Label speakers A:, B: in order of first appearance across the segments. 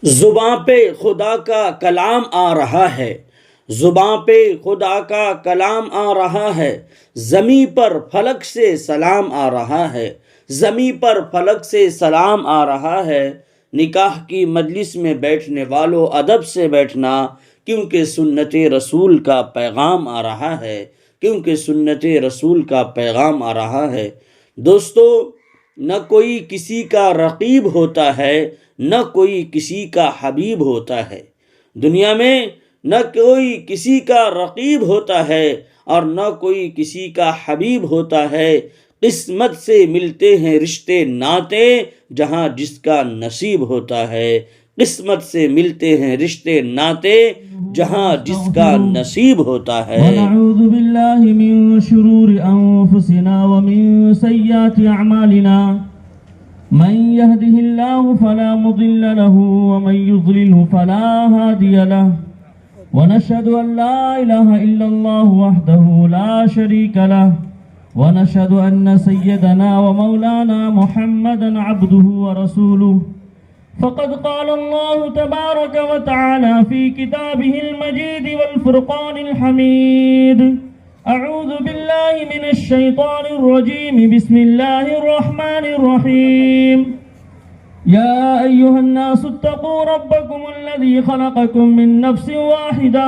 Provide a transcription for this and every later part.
A: زباں پہ خدا کا کلام آ رہا ہے، زباں پہ خدا کا کلام آ رہا ہے، زمیں پر فلک سے سلام آ رہا ہے، زمیں پر فلک سے سلام آ رہا ہے۔ نکاح کی مجلس میں بیٹھنے والوں ادب سے بیٹھنا، کیونکہ سنت رسول کا پیغام آ رہا ہے، کیونکہ سنت رسول کا پیغام آ رہا ہے۔ دوستو، نہ کوئی کسی کا رقیب ہوتا ہے، نہ کوئی کسی کا حبیب ہوتا ہے۔ دنیا میں نہ کوئی کسی کا رقیب ہوتا ہے اور نہ کوئی کسی کا حبیب ہوتا ہے۔ قسمت سے ملتے ہیں رشتے ناتے، جہاں جس کا نصیب ہوتا ہے۔ قسمت سے ملتے ہیں رشتے ناتے، جہاں جس کا نصیب ہوتا ہے۔
B: ونعوذ باللہ من شرور انفسنا ومن سیئات اعمالنا، من يهده الله فلا مضل له ومن يضلله فلا هادي له، ونشهد أن لا إله إلا الله وحده لا شريك له، ونشهد أن سيدنا ومولانا محمدا عبده ورسوله، فقد قال الله تبارك وتعالى في كتابه المجيد والفرقان الحميد: أعوذ بالله من الشيطان الرجيم، بسم الله الرحمن الرحيم. يا أيها الناس اتقوا ربكم الذي خلقكم من نفس واحدة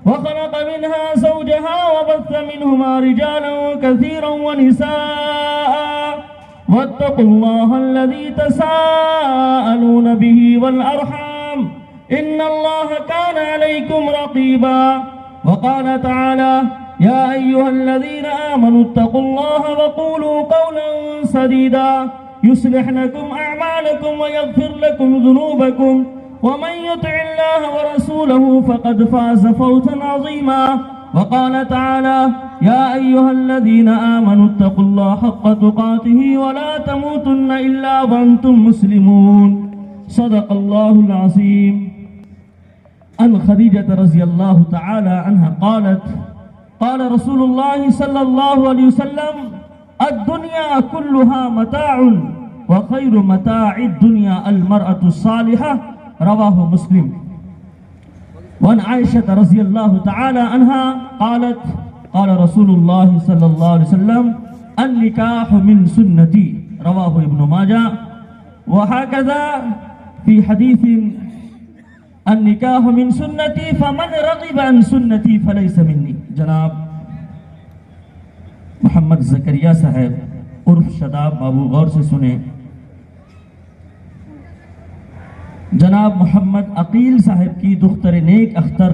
B: وخلق منها زوجها وبث منهما رجالا كثيرا ونساء، واتقوا الله الذي تساءلون به والأرحام إن الله كان عليكم رقيبا. وقال تعالى: يا أيها الذين آمنوا اتقوا الله وقولوا قولا سديدا يصلح لكم أعمالكم ويغفر لكم ذنوبكم، ومن يطع الله ورسوله فقد فاز فوزا عظيما. وقال تعالى: يا أيها الذين آمنوا اتقوا الله حق تقاته ولا تموتن إلا وأنتم مسلمون. صدق الله العظيم. عن خديجة رضي الله تعالى عنها قالت: قال رسول الله صلى الله عليه وسلم: الدنيا كلها متاع وخير متاع الدنيا المرأة الصالحة. رواه مسلم. وعن عائشة رضي الله تعالى عنها قالت: قال رسول الله صلى الله عليه وسلم: النكاح من سنتي. رواه ابن ماجه. وهكذا في حديث: النکاح من سنتی فمن رغب عن سنتی فلیس منی. جناب محمد زکریا صاحب عرف شداب بابو، غور سے سنیں. جناب محمد عقیل صاحب کی دختر نیک اختر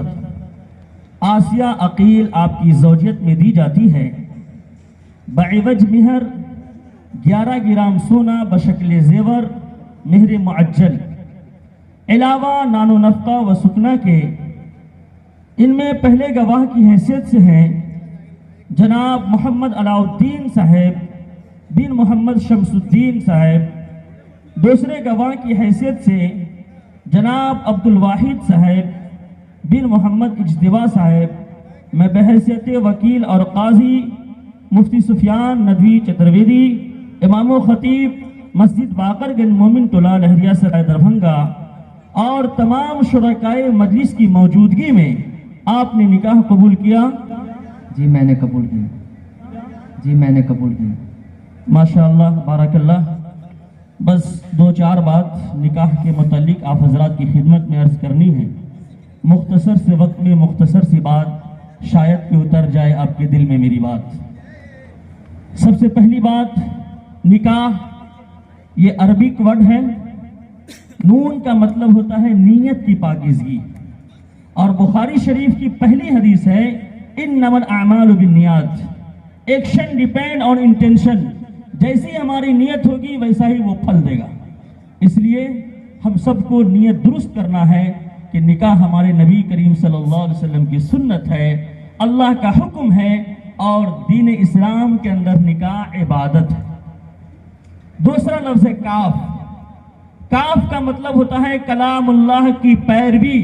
B: آسیہ عقیل آپ کی زوجیت میں دی جاتی ہے. بعوج مہر 11 گرام سونا بشکل زیور مہر معجل، علاوہ نان و نفقہ و سکنا کے. ان میں پہلے گواہ کی حیثیت سے ہیں جناب محمد علاء الدین صاحب بن محمد شمس الدین صاحب. دوسرے گواہ کی حیثیت سے جناب عبد الواحد صاحب بن محمد اجتبا صاحب. میں بحیثیت وکیل اور قاضی مفتی سفیان ندوی چترویدی، امام و خطیب مسجد باقر گنج مومن ٹولہ لہریہ سرائے دربھنگا، اور تمام شرکائے مجلس کی موجودگی میں آپ نے نکاح قبول کیا؟
C: جی میں نے قبول کیا. جی میں نے قبول کیا.
B: ماشاءاللہ بارک اللہ. بس 2-4 بات نکاح کے متعلق آپ حضرات کی خدمت میں عرض کرنی ہے. مختصر سے وقت میں مختصر سی بات، شاید کہ اتر جائے آپ کے دل میں میری بات. سب سے پہلی بات، نکاح یہ عربک ورڈ ہے. نون کا مطلب ہوتا ہے نیت کی پاکیزگی، اور بخاری شریف کی پہلی حدیث ہے: انما الاعمال بالنیات. Action depend on intention. جیسی ہماری نیت ہوگی ویسا ہی وہ پھل دے گا. اس لیے ہم سب کو نیت درست کرنا ہے کہ نکاح ہمارے نبی کریم صلی اللہ علیہ وسلم کی سنت ہے، اللہ کا حکم ہے، اور دین اسلام کے اندر نکاح عبادت ہے. دوسرا لفظ ہے کاف. کاف کا مطلب ہوتا ہے کلام اللہ کی پیروی،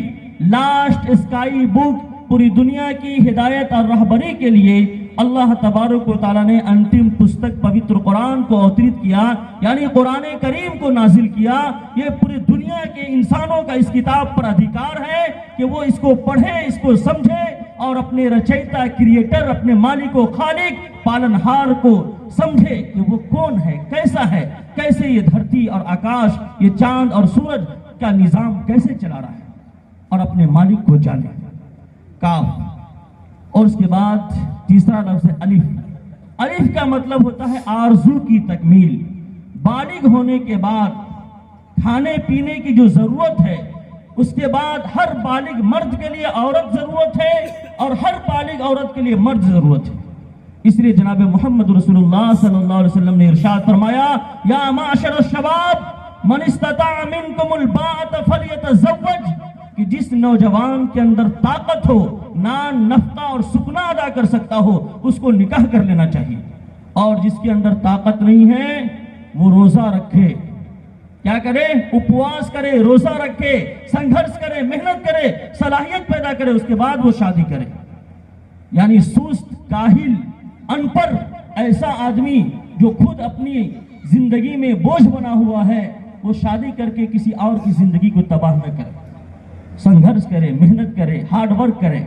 B: لاسٹ اسکائی بک. پوری دنیا کی ہدایت اور رہبری کے لیے اللہ تبارک و تعالیٰ نے انتم پستک پوتر قرآن کو اوترت کیا، یعنی قرآن کریم کو نازل کیا، یہ پوری دنیا کے انسانوں کا اس کتاب پر ادھیکار ہے کہ وہ اس کو پڑھیں، اس کو سمجھیں اور اپنے رچیتا کریٹر، اپنے مالک و خالق پالنہار کو سمجھے کہ وہ کون ہے، کیسا ہے، کیسے یہ دھرتی اور آکاش، یہ چاند اور سورج کا نظام کیسے چلا رہا ہے، اور اپنے مالک کو جانے۔ کاف، اور اس کے بعد تیسرا لفظ ہے الف۔ الف کا مطلب ہوتا ہے آرزو کی تکمیل۔ بالغ ہونے کے بعد کھانے پینے کی جو ضرورت ہے، اس کے بعد ہر بالغ مرد کے لیے عورت ضرورت ہے اور ہر بالغ عورت کے لیے مرد ضرورت ہے۔ اس لیے جناب محمد رسول اللہ صلی اللہ علیہ وسلم نے ارشاد فرمایا، یا معاشر الشباب من استطاع منکم الباءۃ فلیتزوج، کہ جس نوجوان کے اندر طاقت ہو، نان نفقہ اور سکنا ادا کر سکتا ہو، اس کو نکاح کر لینا چاہیے، اور جس کے اندر طاقت نہیں ہے وہ روزہ رکھے، کیا کرے، اپواس کرے، روزہ رکھے، سنگھرش کرے، محنت کرے، صلاحیت پیدا کرے، اس کے بعد وہ شادی کرے۔ یعنی سست، کاہل، ان پڑھ ایسا آدمی جو خود اپنی زندگی میں بوجھ بنا ہوا ہے، وہ شادی کر کے کسی اور کی زندگی کو تباہ نہ کرے، سنگھرش کرے، محنت کرے، ہارڈ ورک کرے۔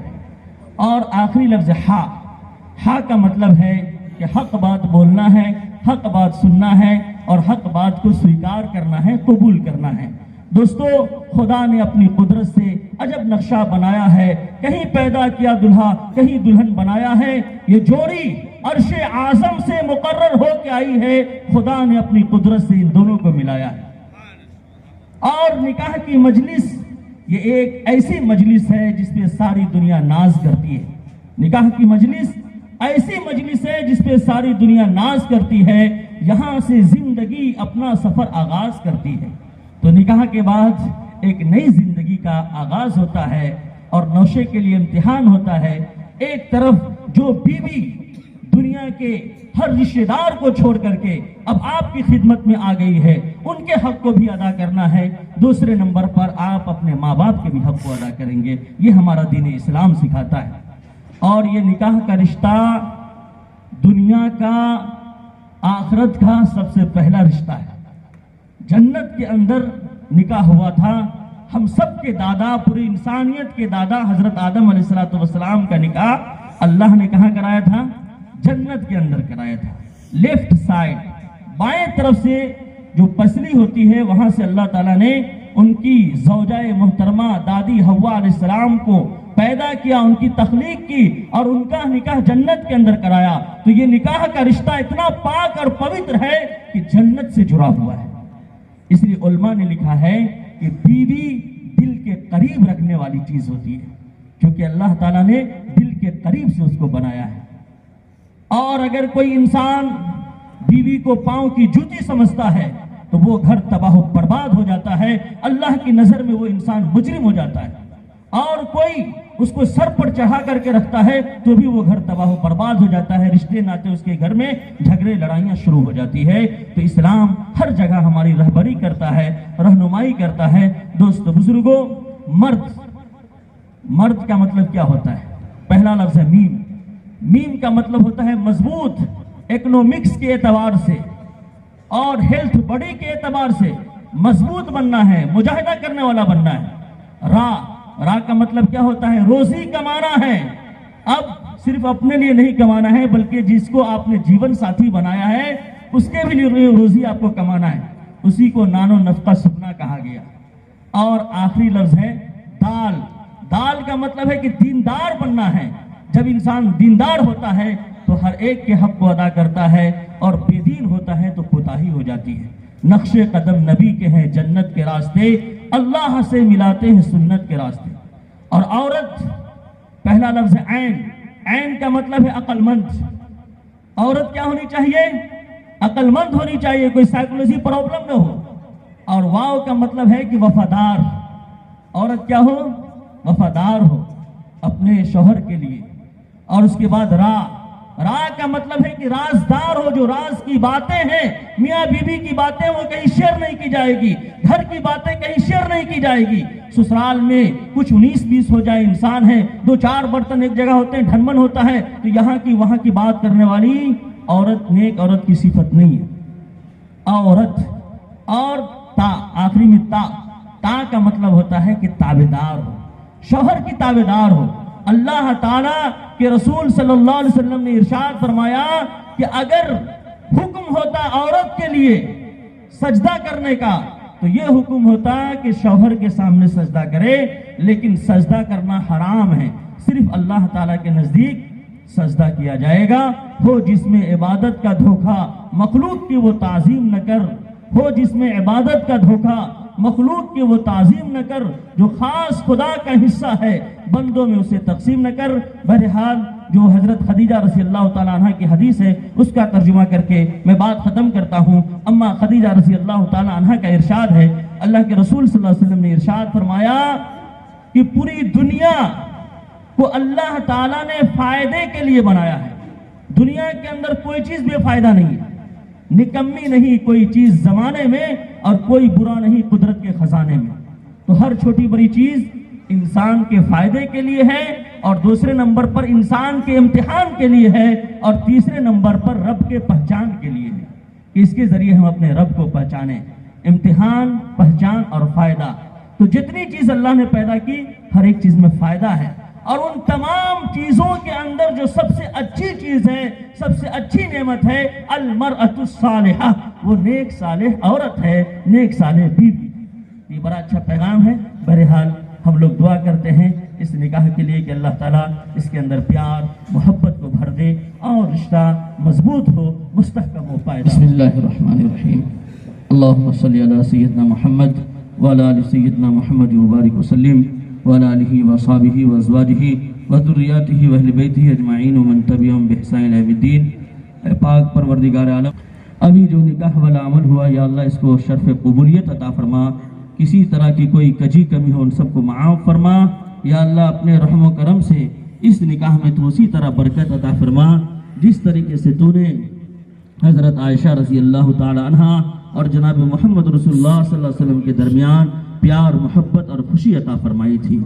B: اور آخری لفظ ہا۔ ہا کا مطلب ہے کہ حق بات بولنا ہے، حق بات سننا ہے اور حق بات کو سویکار کرنا ہے، قبول کرنا ہے۔ دوستو، خدا نے اپنی قدرت سے عجب نقشہ بنایا ہے، کہیں پیدا کیا دلہا، کہیں دلہن بنایا ہے۔ یہ جوڑی عرش اعظم سے مقرر ہو کے آئی ہے، خدا نے اپنی قدرت سے ان دونوں کو ملایا ہے۔ اور نکاح کی مجلس یہ ایک ایسی مجلس ہے جس پہ ساری دنیا ناز کرتی ہے۔ نکاح کی مجلس ایسی مجلس ہے جس پہ ساری دنیا ناز کرتی ہے، یہاں سے زندگی اپنا سفر آغاز کرتی ہے۔ تو نکاح کے بعد ایک نئی زندگی کا آغاز ہوتا ہے اور نوشے کے لیے امتحان ہوتا ہے۔ ایک طرف جو بیوی دنیا کے ہر رشتہ دار کو چھوڑ کر کے اب آپ کی خدمت میں آ گئی ہے، ان کے حق کو بھی ادا کرنا ہے، دوسرے نمبر پر آپ اپنے ماں باپ کے بھی حق کو ادا کریں گے۔ یہ ہمارا دین اسلام سکھاتا ہے۔ اور یہ نکاح کا رشتہ دنیا کا، آخرت کا سب سے پہلا رشتہ ہے۔ جنت کے اندر نکاح ہوا تھا، ہم سب کے دادا، پوری انسانیت کے دادا حضرت آدم علیہ السلام کا نکاح اللہ نے کہاں کرایا تھا؟ جنت کے اندر کرایا تھا۔ لیفٹ سائڈ، بائیں طرف سے جو پسلی ہوتی ہے، وہاں سے اللہ تعالیٰ نے ان کی زوجہ محترمہ دادی حوا علیہ السلام کو پیدا کیا، ان کی تخلیق کی اور ان کا نکاح جنت کے اندر کرایا۔ تو یہ نکاح کا رشتہ اتنا پاک اور پوتر ہے کہ جنت سے جڑا ہوا ہے۔ اس لیے علماء نے لکھا ہے کہ بیوی دل کے قریب رکھنے والی چیز ہوتی ہے، کیونکہ اللہ تعالیٰ نے دل کے قریب سے اس کو بنایا ہے۔ اور اگر کوئی انسان بیوی کو پاؤں کی جوتی سمجھتا ہے تو وہ گھر تباہ و برباد ہو جاتا ہے، اللہ کی نظر میں وہ انسان مجرم ہو جاتا ہے۔ اور کوئی اس کو سر پر چڑھا کر کے رکھتا ہے تو بھی وہ گھر تباہ و برباد ہو جاتا ہے، رشتے ناتے اس کے گھر میں جھگڑے لڑائیاں شروع ہو جاتی ہے۔ تو اسلام ہر جگہ ہماری رہبری کرتا ہے، رہنمائی کرتا ہے۔ دوستو بزرگوں، مرد کا مطلب کیا ہوتا ہے؟ پہلا لفظ ہے میم۔ میم کا مطلب ہوتا ہے مضبوط، اکنومکس کے اعتبار سے اور ہیلتھ باڈی کے اعتبار سے مضبوط بننا ہے، مجاہدہ کرنے والا بننا ہے۔ را کا مطلب کیا ہوتا ہے؟ روزی کمانا ہے۔ اب صرف اپنے لیے نہیں کمانا ہے، بلکہ جس کو آپ نے جیون ساتھی بنایا ہے اس کے بھی لیے روزی آپ کو کمانا ہے، اسی کو نان و نفقہ سکنا کہا گیا۔ اور آخری لفظ ہے دال۔ دال کا مطلب ہے کہ دیندار بننا ہے۔ جب انسان دیندار ہوتا ہے تو ہر ایک کے حق کو ادا کرتا ہے، اور بے دین ہوتا ہے تو کوتاہی ہو جاتی ہے۔ نقش قدم نبی کے ہیں جنت کے راستے، اللہ سے ملاتے ہیں سنت کے راستے۔ اور عورت، پہلا لفظ ہے عین۔ عین کا مطلب ہے عقل مند۔ عورت کیا ہونی چاہیے؟ عقل مند ہونی چاہیے، کوئی سائیکولوجی پرابلم نہ ہو۔ اور واو کا مطلب ہے کہ وفادار۔ عورت کیا ہو؟ وفادار ہو اپنے شوہر کے لیے۔ اور اس کے بعد را کا مطلب ہے کہ رازدار ہو، جو راز کی باتیں ہیں، میاں بیوی کی باتیں وہ کہیں شیئر نہیں کی جائے گی، گھر کی باتیں کہیں شیئر نہیں کی جائے گی، سسرال میں کچھ 19-20 ہو جائے، انسان ہے، 2-4 برتن ایک جگہ ہوتے ہیں، ڈھنمن ہوتا ہے، تو یہاں کی وہاں کی بات کرنے والی عورت نیک عورت کی صفت نہیں ہے. عورت اور تا، آخری میں تا کا مطلب ہوتا ہے کہ تابعدار ہو، شوہر کی تابعدار ہو. اللہ تعالیٰ کے رسول صلی اللہ علیہ وسلم نے ارشاد فرمایا کہ اگر حکم ہوتا عورت کے لیے سجدہ کرنے کا تو یہ حکم ہوتا کہ شوہر کے سامنے سجدہ کرے، لیکن سجدہ کرنا حرام ہے. صرف اللہ تعالیٰ کے نزدیک سجدہ کیا جائے گا. ہو جس میں عبادت کا دھوکہ مخلوق کی وہ تعظیم نہ کر، ہو جس میں عبادت کا دھوکہ مخلوق کی وہ تعظیم نہ کر، جو خاص خدا کا حصہ ہے بندوں میں اسے تقسیم نہ کر. بہرحال جو حضرت خدیجہ رضی اللہ تعالیٰ عنہ کی حدیث ہے اس کا ترجمہ کر کے میں بات ختم کرتا ہوں. اما خدیجہ رضی اللہ تعالیٰ عنہ کا ارشاد ہے، اللہ کے رسول صلی اللہ علیہ وسلم نے ارشاد فرمایا کہ پوری دنیا کو اللہ تعالیٰ نے فائدے کے لیے بنایا ہے. دنیا کے اندر کوئی چیز بے فائدہ نہیں ہے، نکمی نہیں کوئی چیز زمانے میں، اور کوئی برا نہیں قدرت کے خزانے میں. تو ہر چھوٹی بڑی چیز انسان کے فائدے کے لیے ہے، اور دوسرے نمبر پر انسان کے امتحان کے لیے ہے، اور تیسرے نمبر پر رب کے پہچان کے لیے ہے کہ اس کے ذریعے ہم اپنے رب کو پہچانیں. امتحان، پہچان اور فائدہ. تو جتنی چیز اللہ نے پیدا کی ہر ایک چیز میں فائدہ ہے، اور ان تمام چیزوں کے اندر جو سب سے اچھی چیز ہے، سب سے اچھی نعمت ہے المرأۃ الصالحہ، وہ نیک صالح عورت ہے، نیک صالح بیوی. یہ بڑا اچھا پیغام ہے. بہرحال ہم لوگ دعا کرتے ہیں اس نکاح کے لیے کہ اللہ تعالیٰ اس کے اندر پیار محبت کو بھر دے اور رشتہ مضبوط ہو، مستحکم ہو پائے. بسم اللہ الرحمن الرحیم. اللہم صلی علی سیدنا محمد وعلی آل سیدنا محمد وبارک وسلم وعلی آلہ وصحبہ وازواجہ وذریاتہ واہل بیتہ اجمعین ومن تبعہم بإحسان الی یوم الدین. اے پاک پروردگار عالم، ابھی جو نکاح والا عمل ہوا یا اللہ اس کو شرف قبولیت عطا فرما. کسی طرح کی کوئی کجی کمی ہو ان سب کو معاف فرما. یا اللہ اپنے رحم و کرم سے اس نکاح میں تو اسی طرح برکت عطا فرما جس طریقے سے تو نے حضرت عائشہ رضی اللہ تعالی عنہ اور جناب محمد رسول اللہ صلی اللہ علیہ وسلم کے درمیان پیار محبت اور خوشی عطا فرمائی تھی.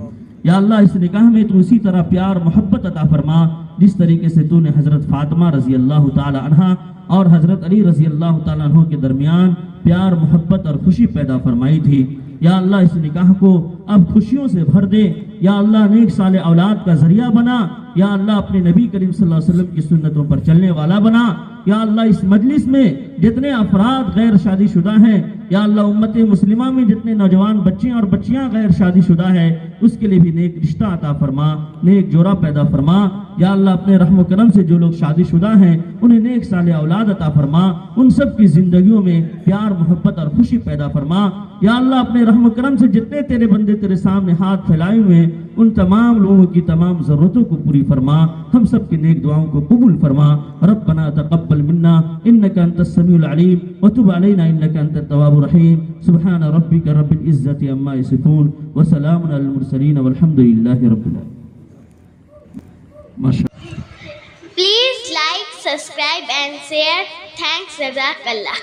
B: یا اللہ اس نکاح میں تو اسی طرح پیار محبت عطا فرما جس طریقے سے تو نے حضرت فاطمہ رضی اللہ تعالی عنہ اور حضرت علی رضی اللہ تعالیٰ عنہ کے درمیان پیار محبت اور خوشی پیدا فرمائی تھی. یا اللہ اس نکاح کو اب خوشیوں سے بھر دے. یا اللہ نیک صالح اولاد کا ذریعہ بنا. یا اللہ اپنے نبی کریم صلی اللہ علیہ وسلم کی سنتوں پر چلنے والا بنا. یا اللہ اس مجلس میں جتنے افراد غیر شادی شدہ ہیں، یا اللہ امت مسلمہ میں جتنے نوجوان بچے اور بچیاں غیر شادی شدہ ہیں، اس کے لیے بھی نیک رشتہ عطا فرما، نیک جوڑا پیدا فرما. یا اللہ اپنے رحم و کرم سے جو لوگ شادی شدہ ہیں انہیں نیک صالح اولاد عطا فرما، ان سب کی زندگیوں میں پیار محبت اور خوشی پیدا فرما. یا اللہ اپنے رحم و کرم سے جتنے تیرے بندے تیرے سامنے ہاتھ پھیلائے ہوئے ان تمام لوگوں کی تمام ضرورتوں کو پوری فرما. ہم سب کی نیک دعاؤں کو قبول فرما. ربنا تقبل منا انك انت السميع العليم وتب علينا انك انت التواب الرحيم. سبحان ربك رب العزة عما يصفون وسلام على المرسلين والحمد لله رب العالمين.
D: Please like, subscribe and share. Thanks, Jazakallah.